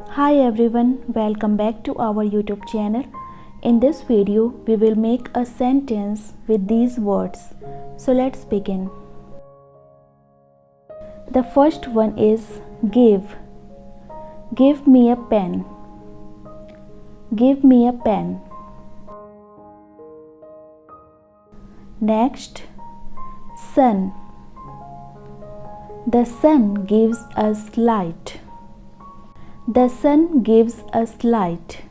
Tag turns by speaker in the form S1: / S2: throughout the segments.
S1: Hi everyone, welcome back to our YouTube channel. In this video, we will make a sentence with these words. So let's begin. The first one is give. Give me a pen. Give me a pen. Next, sun. The sun gives us light. The sun gives us light.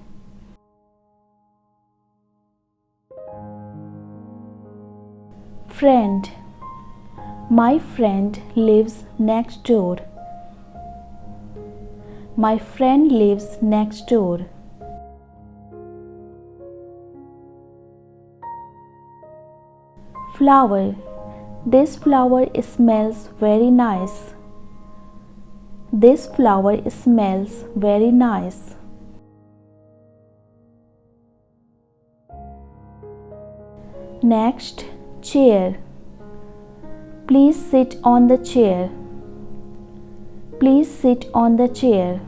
S1: Friend. My friend lives next door. My friend lives next door. Flower. This flower smells very nice. This flower smells very nice. Next, chair. Please sit on the chair. Please sit on the chair.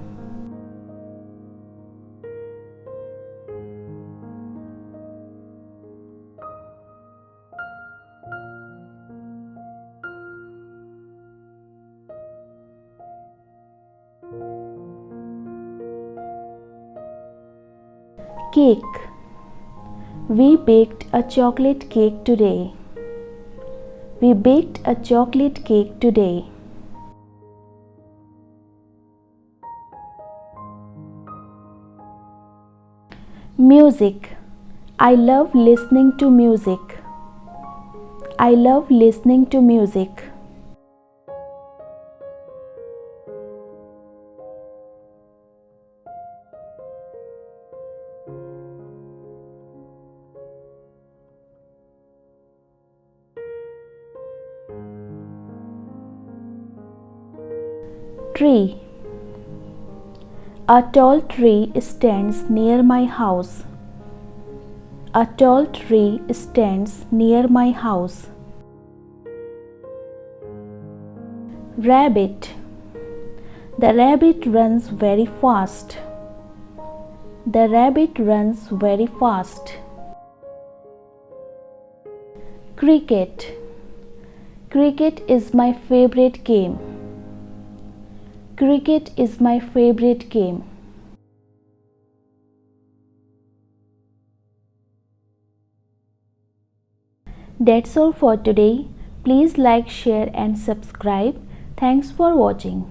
S1: Cake. We baked a chocolate cake today. We baked a chocolate cake today. Music. I love listening to music. I love listening to music. Tree. A tall tree stands near my house. A tall tree stands near my house. Rabbit. The rabbit runs very fast. The rabbit runs very fast. Cricket. Cricket is my favorite game. Cricket is my favorite game. That's all for today. Please like, share and subscribe. Thanks for watching.